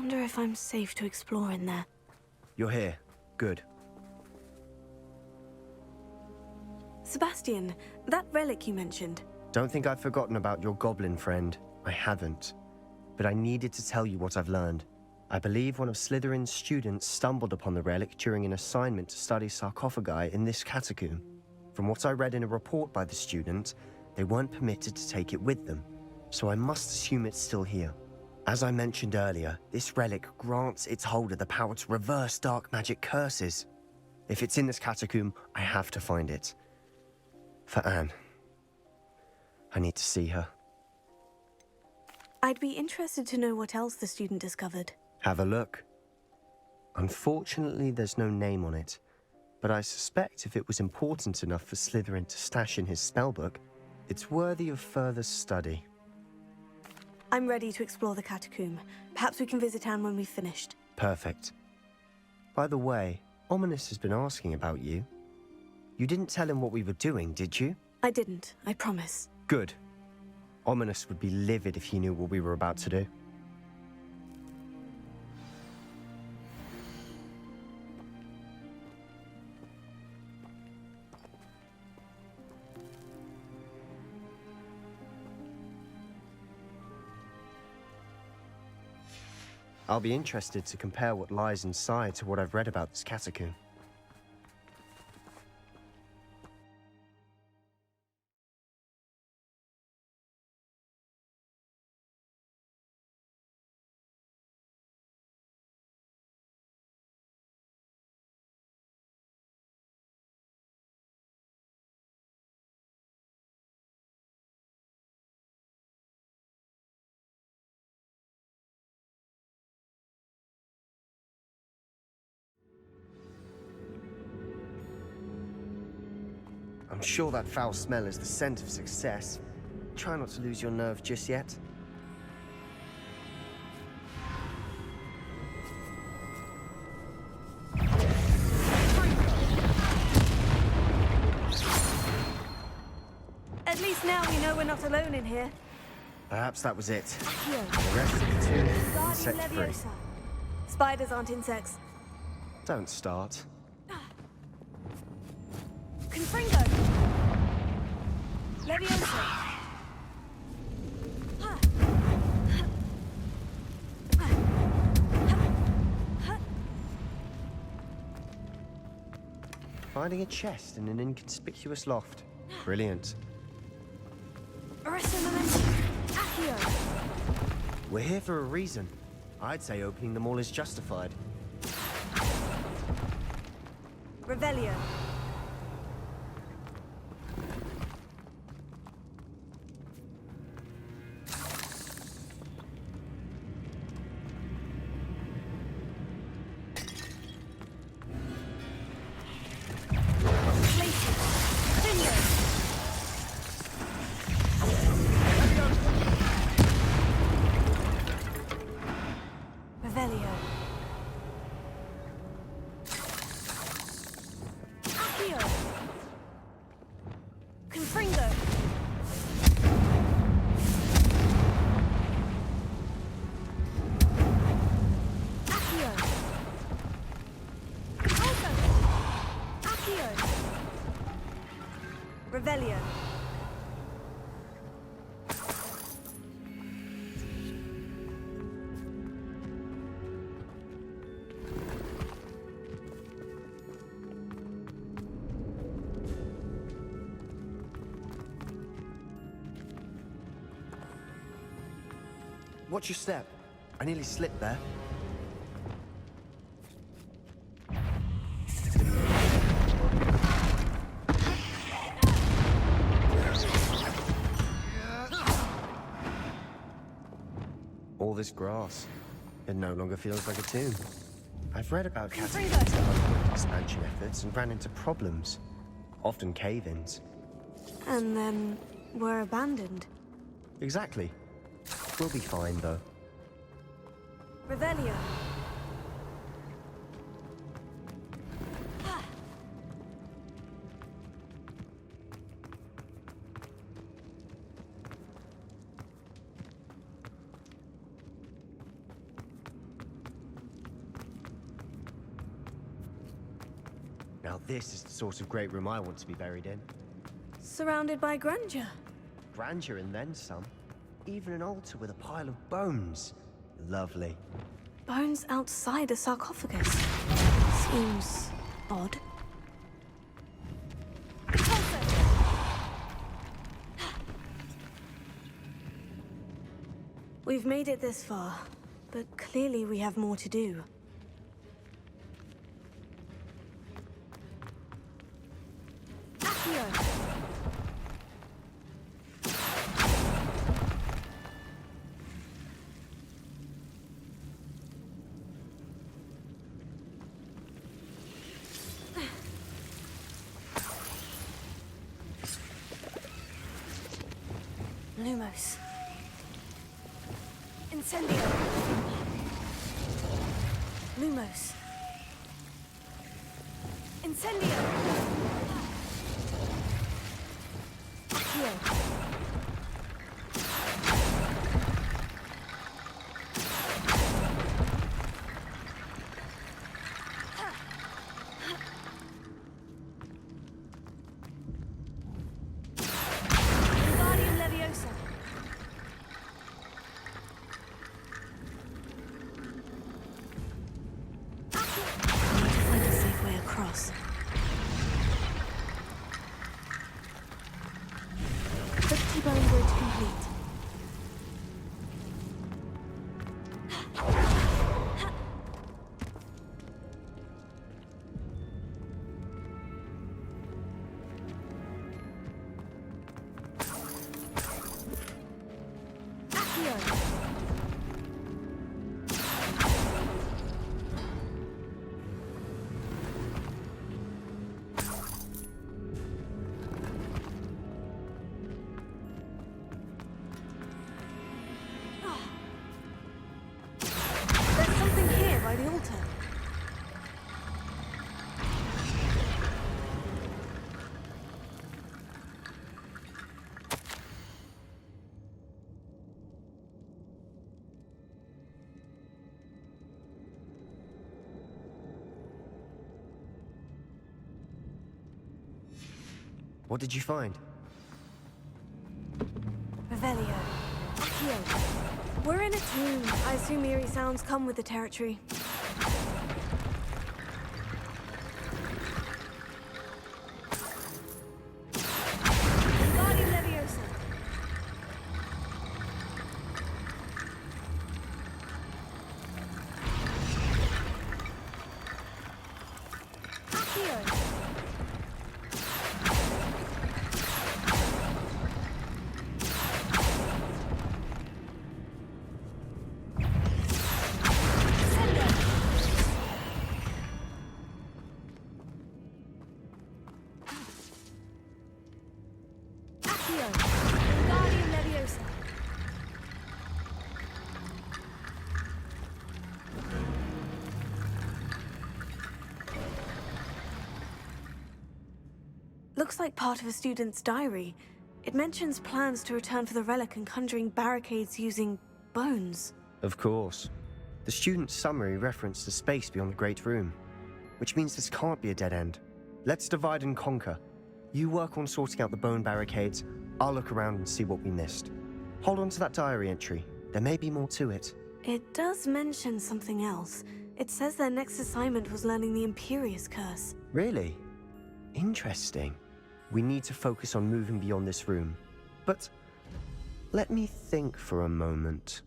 Wonder if I'm safe to explore in there. You're here. Good. Sebastian, that relic you mentioned. Don't think I've forgotten about your goblin friend. I haven't. But I needed to tell you what I've learned. I believe one of Slytherin's students stumbled upon the relic during an assignment to study sarcophagi in this catacomb. From what I read in a report by the student, they weren't permitted to take it with them, so I must assume it's still here. As I mentioned earlier, this relic grants its holder the power to reverse dark magic curses. If it's in this catacomb, I have to find it. For Anne. I need to see her. I'd be interested to know what else the student discovered. Have a look. Unfortunately, there's no name on it, but I suspect if it was important enough for Slytherin to stash in his spellbook, it's worthy of further study. I'm ready to explore the catacomb. Perhaps we can visit Anne when we've finished. Perfect. By the way, Ominous has been asking about you. You didn't tell him what we were doing, did you? I didn't, I promise. Good. Ominous would be livid if he knew what we were about to do. I'll be interested to compare what lies inside to what I've read about this catacomb. I'm sure that foul smell is the scent of success. Try not to lose your nerve just yet. At least now we know we're not alone in here. Perhaps that was it. Here. The rest of the tomb is Guardian set free. Leviosa. Spiders aren't insects. Don't start. Confringo! Leviosa! Finding a chest in an inconspicuous loft. Brilliant. Arresto Memento! Accio! We're here for a reason. I'd say opening them all is justified. Revelio! Revelio. Watch your step. I nearly slipped there. All this grass. It no longer feels like a tomb. I've read about catacombs that underwent expansion efforts and ran into problems. Often cave-ins. And then were abandoned. Exactly. We'll be fine, though. Revelio. Now this is the sort of great room I want to be buried in. Surrounded by grandeur. Grandeur and then some. Even an altar with a pile of bones. Lovely. Bones outside a sarcophagus. Seems odd. We've made it this far, but clearly we have more to do. Accio! Lumos. Incendio. Lumos. Incendio. Accio. Wingardium Leviosa. Find a safe way across. 50 bone bridge complete. Accio. There's something here by the altar. What did you find? Revelio. Accio. We're in a tomb. I assume eerie sounds come with the territory. Wingardium Leviosa. Accio. Accio. Wingardium Leviosa. Looks like part of a student's diary. It mentions plans to return for the relic and conjuring barricades using bones. Of course. The student's summary referenced the space beyond the Great Room, which means this can't be a dead end. Let's divide and conquer. You work on sorting out the bone barricades, I'll look around and see what we missed. Hold on to that diary entry. There may be more to it. It does mention something else. It says their next assignment was learning the Imperius curse. Really? Interesting. We need to focus on moving beyond this room. But let me think for a moment.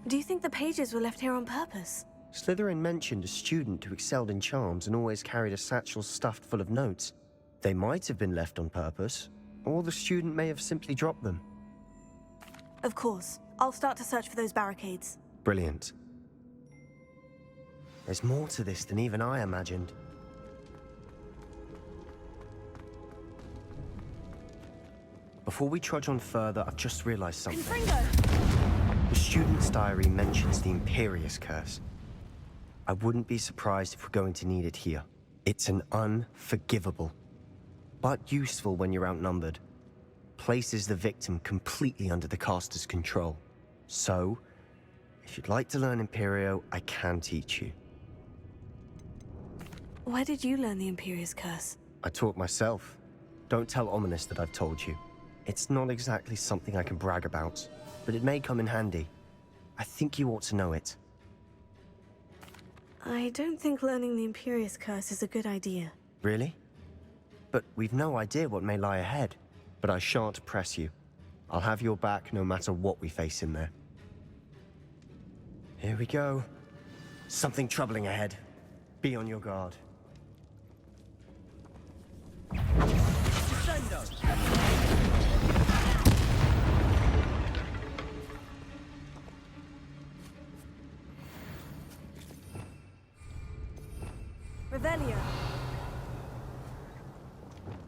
Do you think the pages were left here on purpose? Slytherin mentioned a student who excelled in charms and always carried a satchel stuffed full of notes. They might have been left on purpose, or the student may have simply dropped them. Of course. I'll start to search for those barricades. Brilliant. There's more to this than even I imagined. Before we trudge on further, I've just realized something. Confringo! The student's diary mentions the Imperius curse. I wouldn't be surprised if we're going to need it here. It's an unforgivable, but useful when you're outnumbered. Places the victim completely under the caster's control. So, if you'd like to learn Imperio, I can teach you. Where did you learn the Imperius curse? I taught myself. Don't tell Ominous that I've told you. It's not exactly something I can brag about, but it may come in handy. I think you ought to know it. I don't think learning the Imperius curse is a good idea. Really? But we've no idea what may lie ahead. But I shan't press you. I'll have your back no matter what we face in there. Here we go. Something troubling ahead. Be on your guard. Revelio.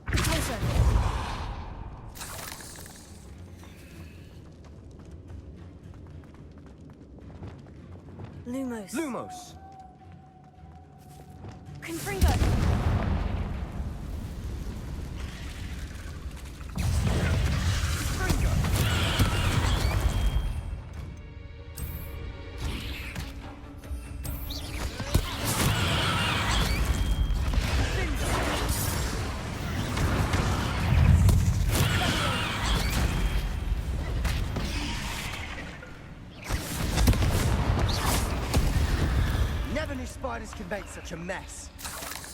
Closer. Lumos. Lumos! Confringo. Never knew spiders could make such a mess.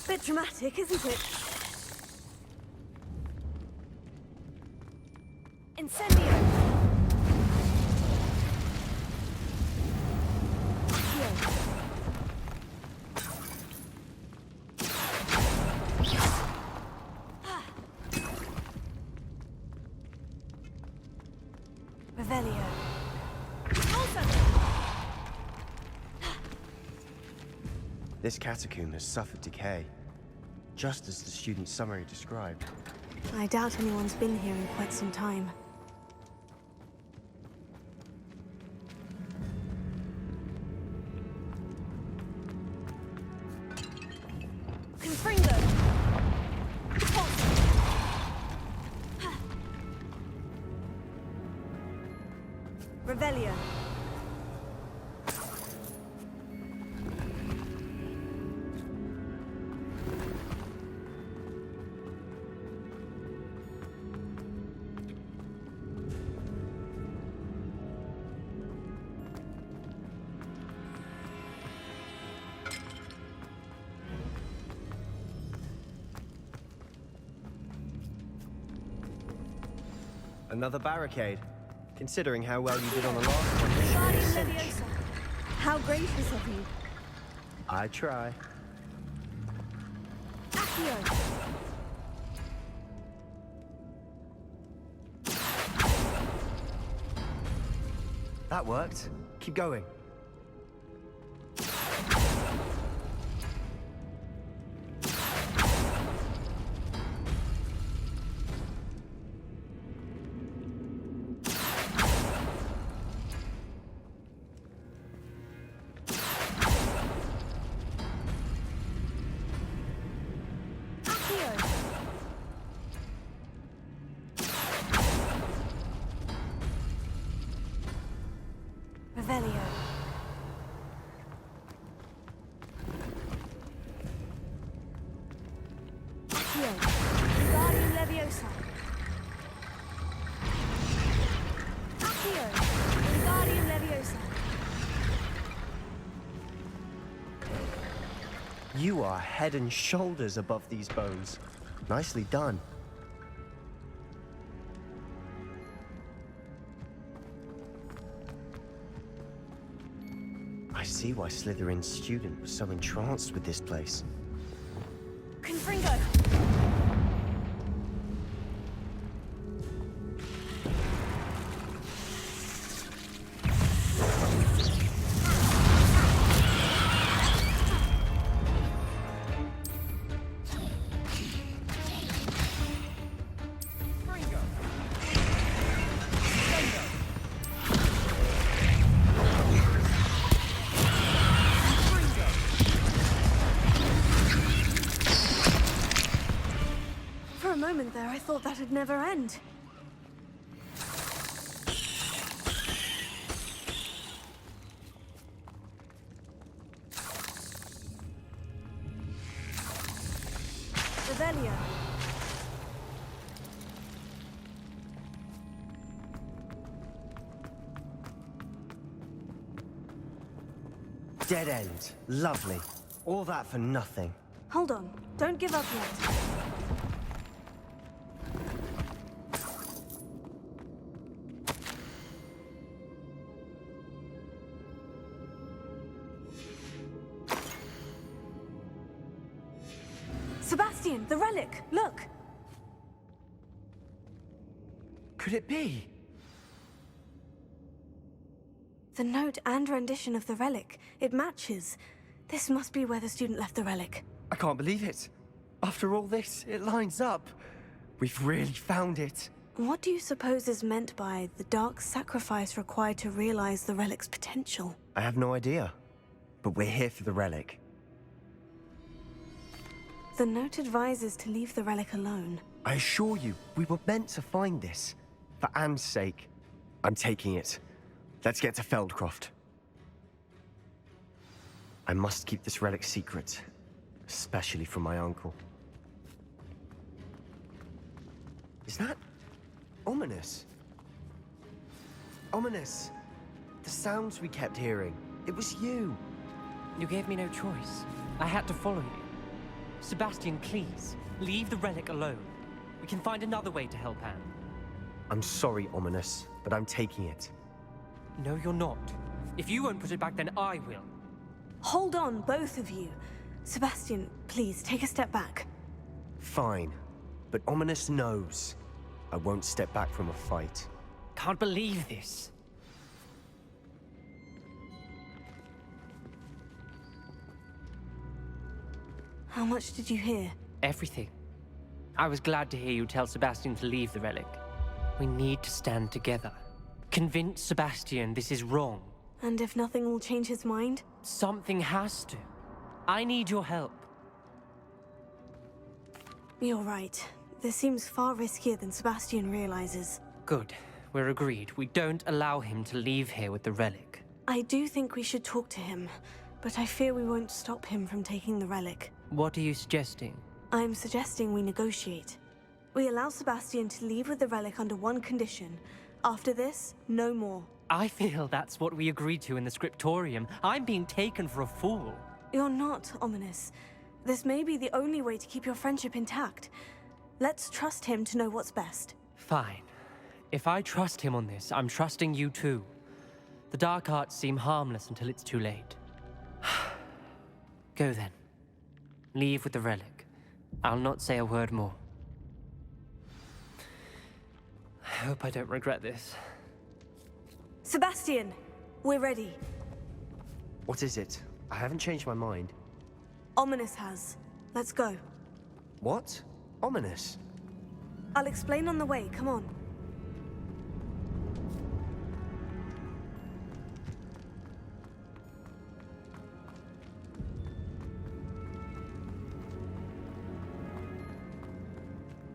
Bit dramatic, isn't it? Incendio. Revelio. This catacomb has suffered decay, just as the student's summary described. I doubt anyone's been here in quite some time. Confringo! Revelio. Another barricade. Considering how well you did on the last one, this should be a cinch. How gracious of you. I try. Accio. That worked. Keep going. Revelio. Accio. Guardian Leviosa. Accio. Guardian Leviosa. You are head and shoulders above these bones. Nicely done. I see why Slytherin's student was so entranced with this place. Confringo. For a moment there, I thought that'd never end. barrier. Dead end. Lovely. All that for nothing. Hold on. Don't give up yet. Sebastian, the relic! Look! Could it be? The note and rendition of the relic. It matches. This must be where the student left the relic. I can't believe it. After all this, it lines up. We've really found it. What do you suppose is meant by the dark sacrifice required to realize the relic's potential? I have no idea. But we're here for the relic. The note advises to leave the relic alone. I assure you, we were meant to find this. For Anne's sake. I'm taking it. Let's get to Feldcroft. I must keep this relic secret. Especially from my uncle. Is that... ominous? Ominous! The sounds we kept hearing. It was you. You gave me no choice. I had to follow you. Sebastian, please, leave the relic alone. We can find another way to help Anne. I'm sorry, Ominous, but I'm taking it. No, you're not. If you won't put it back, then I will. Hold on, both of you. Sebastian, please, take a step back. Fine. But Ominous knows. I won't step back from a fight. Can't believe this. How much did you hear? Everything. I was glad to hear you tell Sebastian to leave the relic. We need to stand together. Convince Sebastian this is wrong. And if nothing will change his mind? Something has to. I need your help. You're right. This seems far riskier than Sebastian realizes. Good. We're agreed. We don't allow him to leave here with the relic. I do think we should talk to him, but I fear we won't stop him from taking the relic. What are you suggesting? I'm suggesting we negotiate. We allow Sebastian to leave with the relic under one condition. After this, no more. I feel that's what we agreed to in the scriptorium. I'm being taken for a fool. You're not, Ominous. This may be the only way to keep your friendship intact. Let's trust him to know what's best. Fine. If I trust him on this, I'm trusting you too. The dark arts seem harmless until it's too late. Go then. Leave with the relic. I'll not say a word more. I hope I don't regret this. Sebastian, we're ready. What is it? I haven't changed my mind. Ominous has. Let's go. What? Ominous? I'll explain on the way, come on.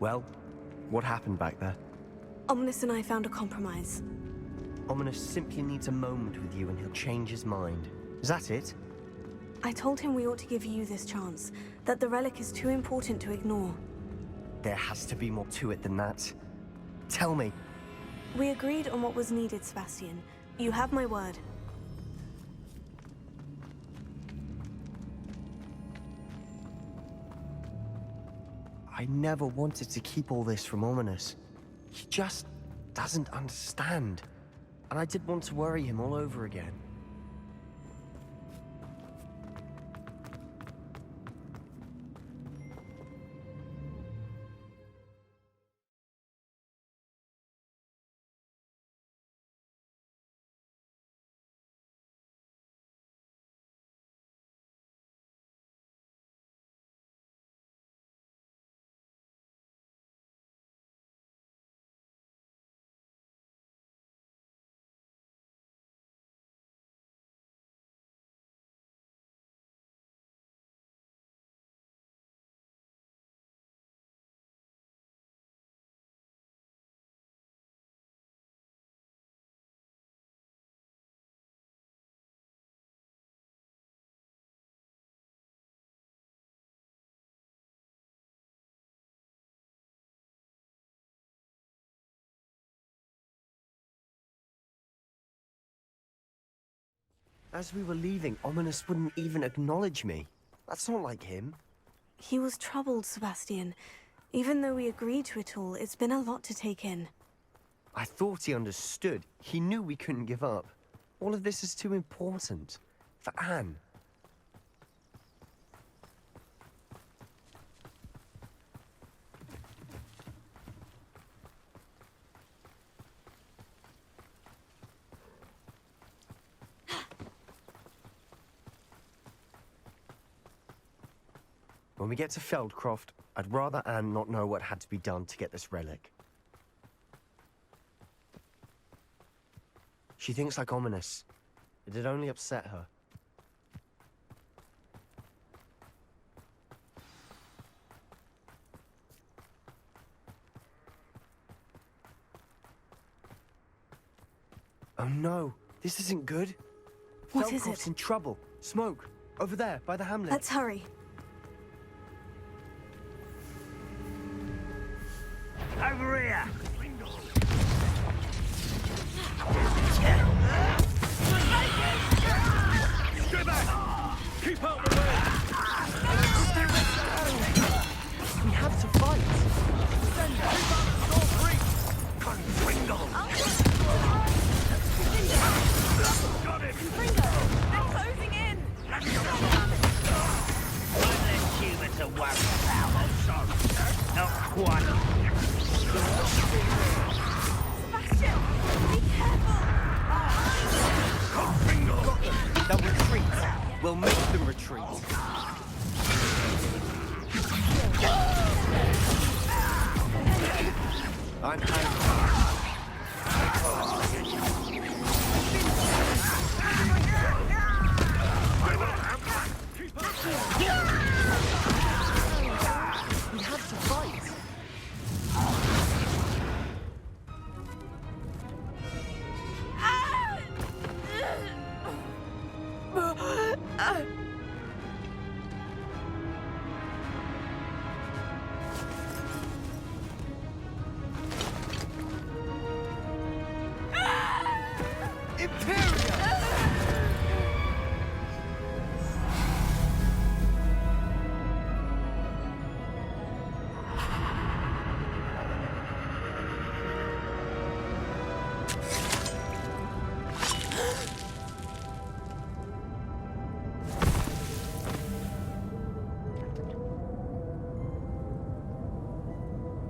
Well, what happened back there? Ominous and I found a compromise. Ominous simply needs a moment with you and he'll change his mind. Is that it? I told him we ought to give you this chance, that the relic is too important to ignore. There has to be more to it than that. Tell me. We agreed on what was needed, Sebastian. You have my word. I never wanted to keep all this from Ominous. He just doesn't understand. And I didn't want to worry him all over again. As we were leaving, Ominous wouldn't even acknowledge me. That's not like him. He was troubled, Sebastian. Even though we agreed to it all, it's been a lot to take in. I thought he understood. He knew we couldn't give up. All of this is too important. For Anne. When we get to Feldcroft, I'd rather Anne not know what had to be done to get this relic. She thinks like Ominous. It'd only upset her. Oh no, this isn't good. What is Feldcroft's it? in trouble. Smoke, over there, by the hamlet. Let's hurry. Over here! Stay back! Keep out the way! We have to fight. Keep out of Storm Reach! Confringo! Got him! They're closing in! One less human to worry about. Oh, sorry. Not quite. Sebastian! Be careful! Confringo! They'll retreat. We'll make them retreat. I'm We have to fight. Imperius!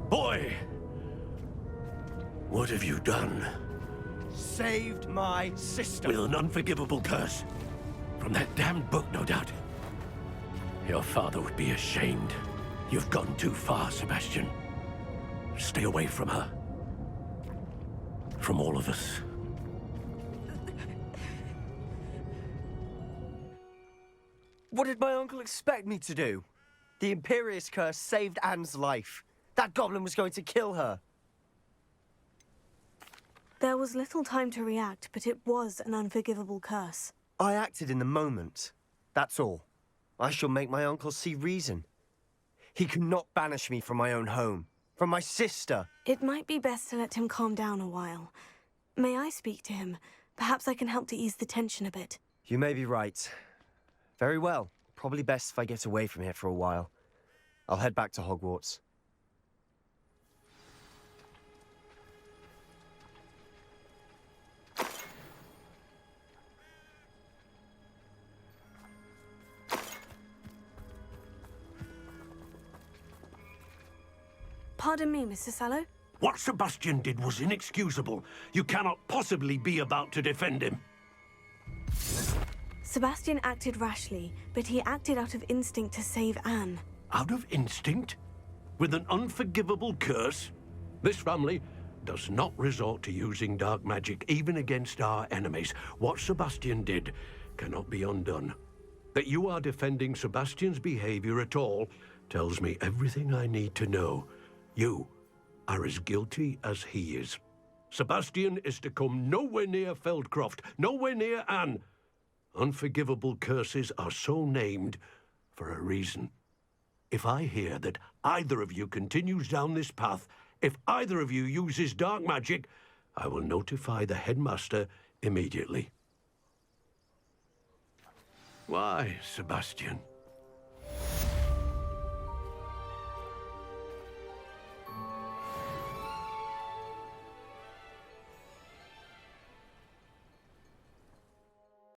Boy! What have you done? Saved my sister. With an unforgivable curse. From that damned book, no doubt. Your father would be ashamed. You've gone too far, Sebastian. Stay away from her. From all of us. What did my uncle expect me to do? The Imperius curse saved Anne's life. That goblin was going to kill her. There was little time to react, but it was an unforgivable curse. I acted in the moment. That's all. I shall make my uncle see reason. He cannot banish me from my own home, from my sister. It might be best to let him calm down a while. May I speak to him? Perhaps I can help to ease the tension a bit. You may be right. Very well. Probably best if I get away from here for a while. I'll head back to Hogwarts. Pardon me, Mr. Sallow. What Sebastian did was inexcusable. You cannot possibly be about to defend him. Sebastian acted rashly, but he acted out of instinct to save Anne. Out of instinct? With an unforgivable curse? This family does not resort to using dark magic even against our enemies. What Sebastian did cannot be undone. That you are defending Sebastian's behavior at all tells me everything I need to know. You are as guilty as he is. Sebastian is to come nowhere near Feldcroft, nowhere near Anne. Unforgivable curses are so named for a reason. If I hear that either of you continues down this path, if either of you uses dark magic, I will notify the headmaster immediately. Why, Sebastian?